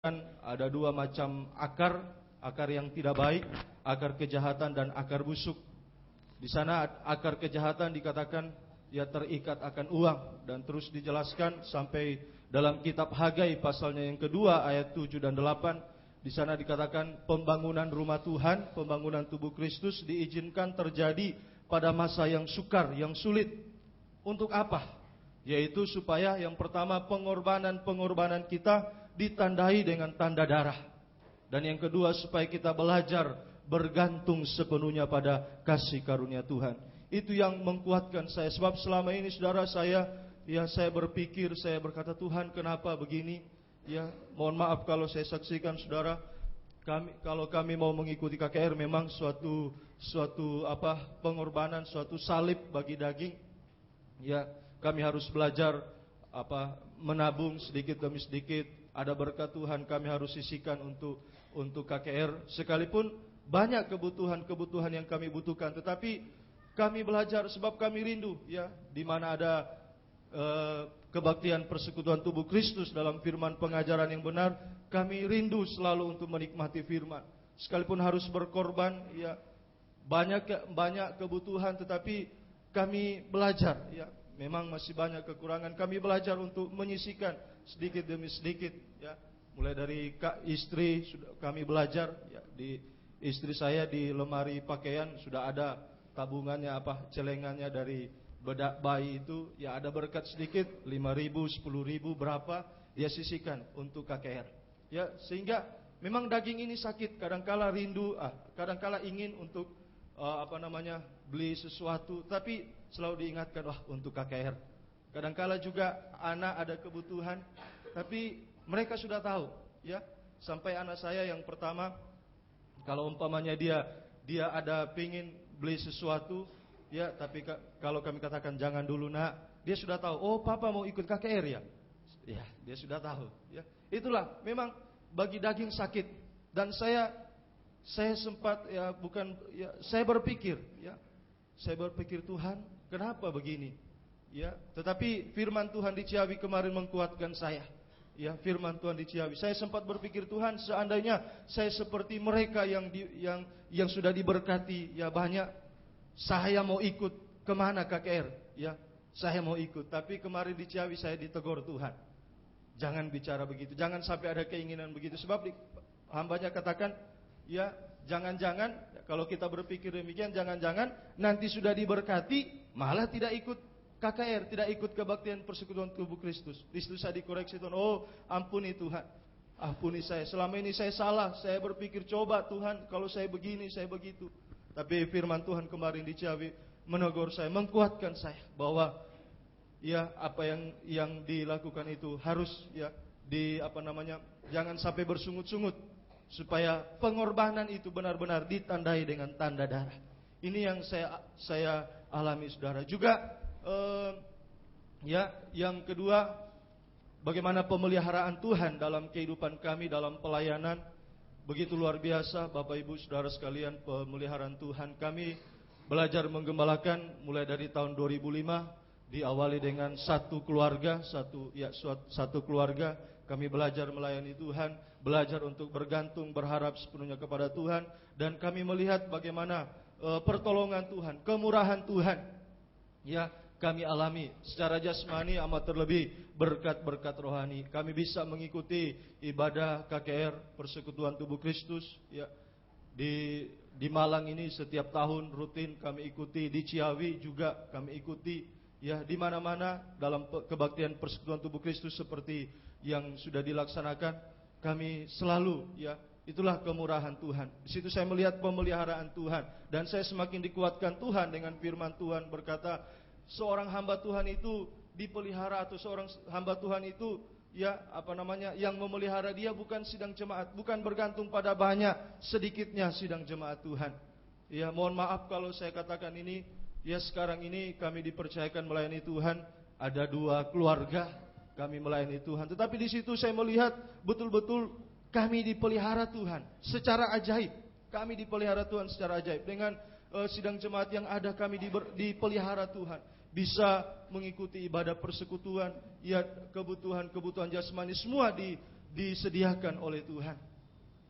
ada dua macam akar yang tidak baik, akar kejahatan dan akar busuk. Di sana akar kejahatan dikatakan ya terikat akan uang, dan terus dijelaskan sampai dalam kitab Hagai pasalnya yang kedua ayat 7 dan 8. Di sana dikatakan pembangunan rumah Tuhan, pembangunan tubuh Kristus diizinkan terjadi pada masa yang sukar, yang sulit. Untuk apa? Yaitu supaya yang pertama pengorbanan kita ditandai dengan tanda darah. Dan yang kedua supaya kita belajar bergantung sepenuhnya pada kasih karunia Tuhan. Itu yang menguatkan saya. Sebab selama ini saudara saya berpikir, saya berkata, Tuhan kenapa begini? Ya, mohon maaf kalau saya saksikan saudara, kalau kami mau mengikuti KKR memang suatu pengorbanan, suatu salib bagi daging. Ya, kami harus belajar menabung sedikit demi sedikit. Ada berkat Tuhan kami harus sisihkan untuk KKR. Sekalipun banyak kebutuhan yang kami butuhkan, tetapi kami belajar sebab kami rindu ya, di mana ada kebaktian persekutuan tubuh Kristus dalam firman pengajaran yang benar, kami rindu selalu untuk menikmati firman. Sekalipun harus berkorban ya, banyak kebutuhan, tetapi kami belajar ya, memang masih banyak kekurangan. Kami belajar untuk menyisihkan sedikit demi sedikit ya. Mulai dari istri sudah kami belajar ya, di istri saya di lemari pakaian sudah ada tabungannya celengannya dari bedak bayi itu ya, ada berkat sedikit 5.000, 10.000 berapa dia sisihkan untuk KKR. Ya, sehingga memang daging ini sakit, kadangkala rindu, kadangkala ingin untuk beli sesuatu, tapi selalu diingatkan untuk KKR. Kadangkala juga anak ada kebutuhan, tapi mereka sudah tahu ya. Sampai anak saya yang pertama, kalau umpamanya dia ada pingin beli sesuatu ya, tapi kalau kami katakan jangan dulu nak, dia sudah tahu, oh papa mau ikut KKR ya. Ya, dia sudah tahu ya. Itulah memang bagi daging sakit. Dan saya sempat saya berpikir ya. Saya berpikir, Tuhan, kenapa begini? Ya, tetapi firman Tuhan di Ciawi kemarin menguatkan saya. Ya, firman Tuhan di Ciawi. Saya sempat berpikir, Tuhan, seandainya saya seperti mereka yang sudah diberkati ya banyak, saya mau ikut kemana KKR? Ya, saya mau ikut. Tapi kemarin di Ciawi saya ditegur Tuhan. Jangan bicara begitu. Jangan sampai ada keinginan begitu. Sebab hambanya katakan, ya jangan-jangan kalau kita berpikir demikian, jangan-jangan nanti sudah diberkati malah tidak ikut KKR, tidak ikut kebaktian persekutuan tubuh Kristus. Di situ saya dikoreksi Tuhan. Oh, ampuni Tuhan, ampuni saya. Selama ini saya salah. Saya berpikir, coba Tuhan, kalau saya begini, saya begitu. Tapi firman Tuhan kemarin di Ciawi menegur saya, menguatkan saya bahwa ya apa yang dilakukan itu harus ya jangan sampai bersungut-sungut, supaya pengorbanan itu benar-benar ditandai dengan tanda darah. Ini yang saya alami saudara. Juga yang kedua, bagaimana pemeliharaan Tuhan dalam kehidupan kami, dalam pelayanan. Begitu luar biasa Bapak Ibu Saudara sekalian, pemeliharaan Tuhan. Kami belajar menggembalakan mulai dari tahun 2005, diawali dengan satu keluarga kami belajar melayani Tuhan, belajar untuk bergantung, berharap sepenuhnya kepada Tuhan. Dan kami melihat bagaimana pertolongan Tuhan, kemurahan Tuhan ya kami alami secara jasmani, amat terlebih berkat-berkat rohani. Kami bisa mengikuti ibadah KKR persekutuan tubuh Kristus ya. Di Malang ini setiap tahun rutin kami ikuti, di Ciawi juga kami ikuti ya, di mana-mana dalam kebaktian persekutuan tubuh Kristus seperti yang sudah dilaksanakan, kami selalu ya, itulah kemurahan Tuhan. Di situ saya melihat pemeliharaan Tuhan, dan saya semakin dikuatkan Tuhan dengan firman Tuhan berkata, seorang hamba Tuhan itu dipelihara, atau seorang hamba Tuhan itu ya yang memelihara dia bukan sidang jemaat, bukan bergantung pada banyak sedikitnya sidang jemaat Tuhan. Ya, mohon maaf kalau saya katakan ini ya, sekarang ini kami dipercayakan melayani Tuhan, ada 2 keluarga kami melayani Tuhan. Tetapi di situ saya melihat betul-betul kami dipelihara Tuhan secara ajaib. Kami dipelihara Tuhan secara ajaib. Dengan sidang jemaat yang ada, kami dipelihara Tuhan. Bisa mengikuti ibadah persekutuan, ya kebutuhan jasmani semua disediakan oleh Tuhan.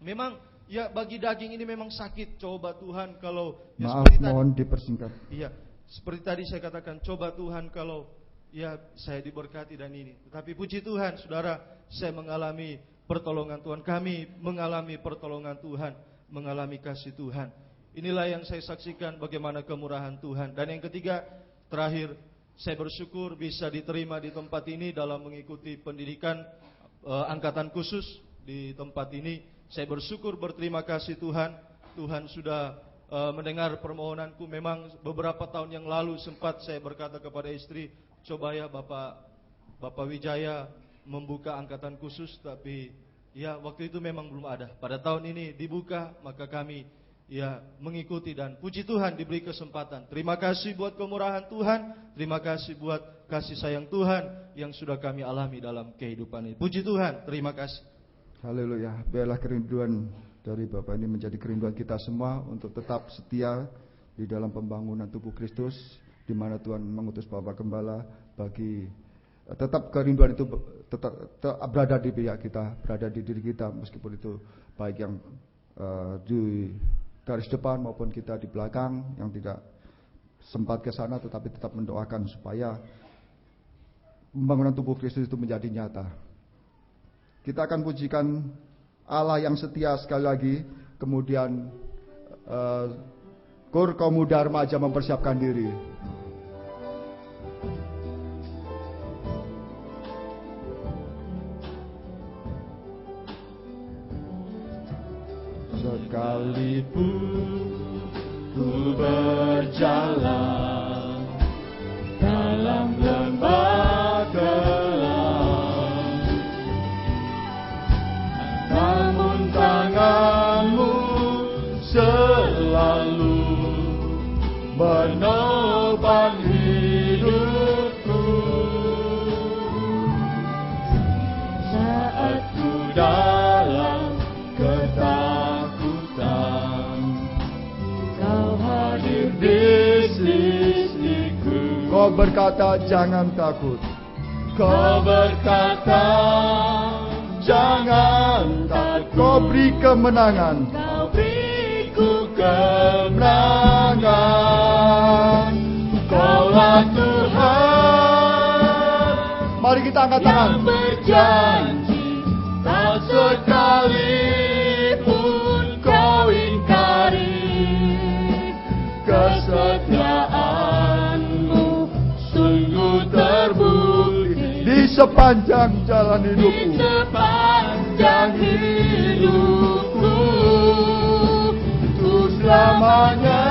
Memang ya bagi daging ini memang sakit. Coba Tuhan kalau ya Maaf, seperti mohon tadi, dipersingkat. iya, seperti tadi saya katakan, coba Tuhan kalau ya saya diberkati dan ini. Tetapi puji Tuhan, saudara, saya mengalami pertolongan Tuhan. Kami mengalami pertolongan Tuhan, mengalami kasih Tuhan. Inilah yang saya saksikan bagaimana kemurahan Tuhan. Dan yang ketiga, terakhir, saya bersyukur bisa diterima di tempat ini dalam mengikuti pendidikan angkatan khusus di tempat ini. Saya bersyukur, berterima kasih Tuhan. Tuhan sudah mendengar permohonanku. Memang beberapa tahun yang lalu sempat saya berkata kepada istri, coba ya Bapak Wijaya membuka angkatan khusus, tapi ya waktu itu memang belum ada. Pada tahun ini dibuka, maka kami ya mengikuti dan puji Tuhan diberi kesempatan. Terima kasih buat kemurahan Tuhan, terima kasih buat kasih sayang Tuhan yang sudah kami alami dalam kehidupan ini. Puji Tuhan, terima kasih. Haleluya. Biarlah kerinduan dari Bapak ini menjadi kerinduan kita semua untuk tetap setia di dalam pembangunan tubuh Kristus, di mana Tuhan mengutus Bapak Gembala bagi tetap kerinduan itu tetap berada di pihak kita, berada di diri kita, meskipun itu baik yang di garis depan maupun kita di belakang yang tidak sempat ke sana, tetapi tetap mendoakan supaya pembangunan tubuh Kristus itu menjadi nyata. Kita akan pujikan Allah yang setia sekali lagi. Kemudian Kur kaum muda remaja mempersiapkan diri. Sekalipun ku berjalan dalam lembah gelap, namun tanganmu selalu menopang hidupku. Saat ku dalam ketakutan, Kau hadir di sisiku. Kau berkata jangan takut. Kau berkata jangan takut. Kau beri kemenangan. Kau beriku kemenangan. Kaulah Tuhan. Mari kita angkat tangan. Yang berjanji tak sekalipun kau ingkari. Kesetiaanmu sungguh terbukti di sepanjang jalan hidupku. Di sepanjang hidupku, untuk selamanya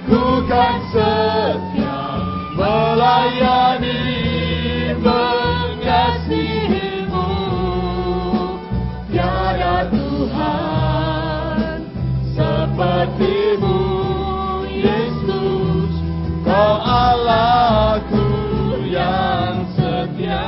ku kan setia melayani, mengasihimu. Tiada Tuhan sepertimu, Yesus, Kau Allahku yang setia.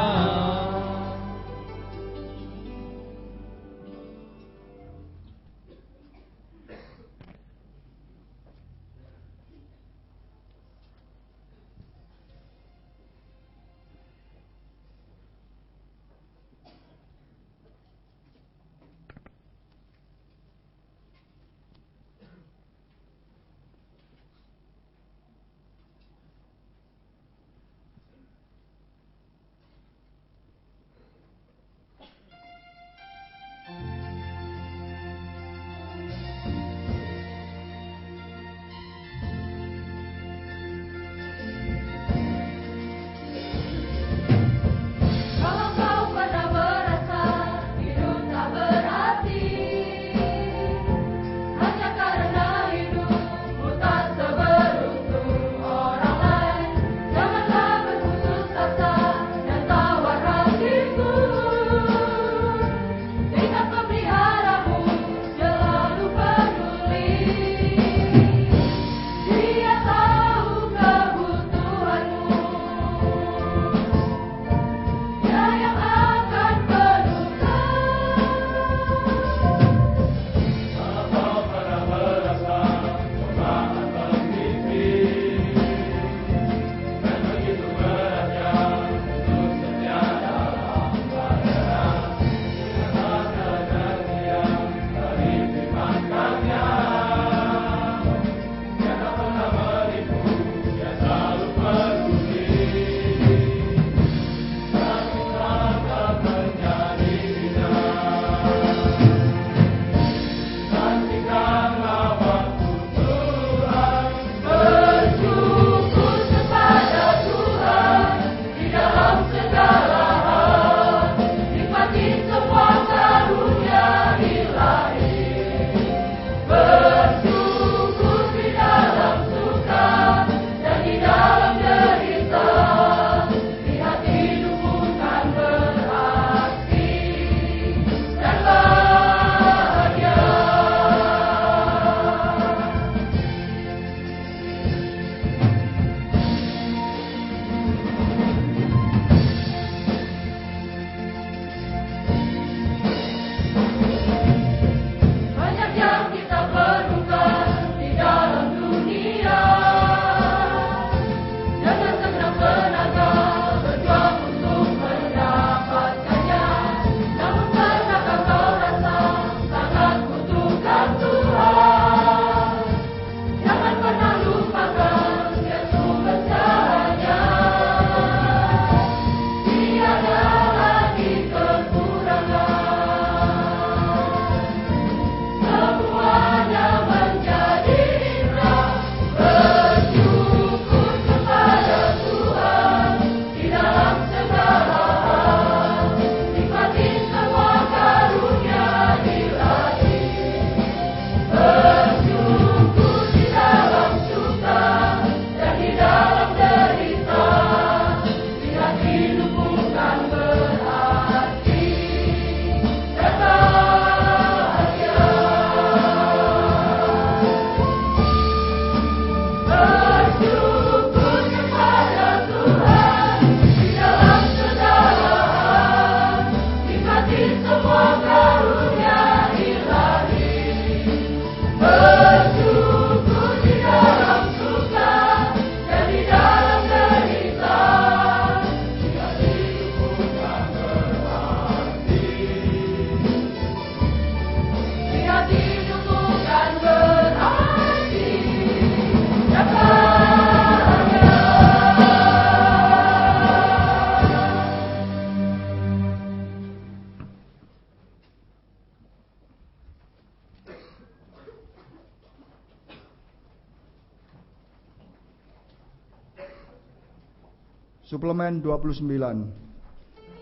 Suplemen 29,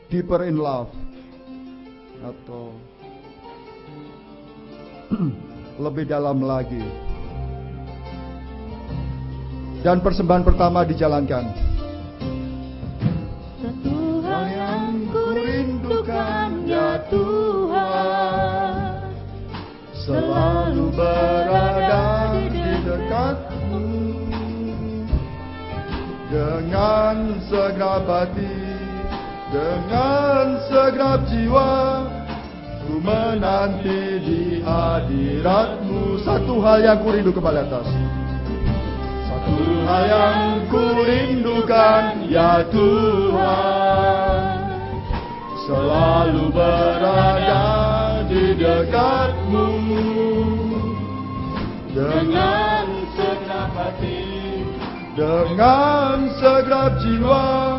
Deeper in Love, atau lebih dalam lagi. Dan persembahan pertama dijalankan. Satu hal yang kurindukan ya Tuhan, selalu berada di dekatmu. Dengan segenap hati, dengan segenap jiwa, ku menanti di hadiratmu. Satu hal yang ku rindu kembali atas. Satu hal yang ku rindukan ya Tuhan, selalu berada di dekatmu. Dengan segenap hati, dengan segenap jiwa,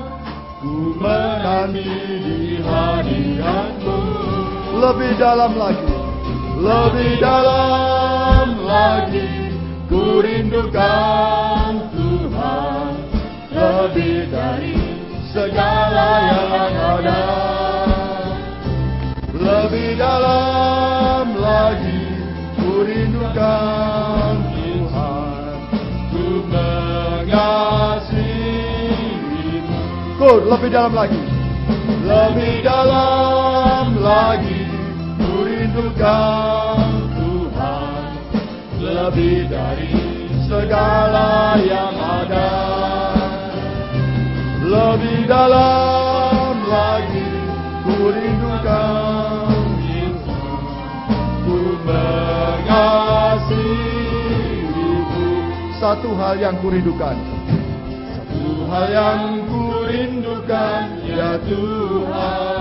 ku menanti di hadiratmu. Lebih dalam lagi, lebih dalam lagi, ku rindukan Tuhan, lebih dari segala yang ada. Lebih dalam lagi, ku rindukan Tuhan, ku mengasihimu. Lebih dalam lagi, lebih dalam lagi, ku rindukan Tuhan, lebih dari segala yang ada. Lebih dalam lagi, ku rindukan Tuhan, ku mengasihimu. Satu hal yang ku rindukan, satu hal yang ku rindukan ya Tuhan,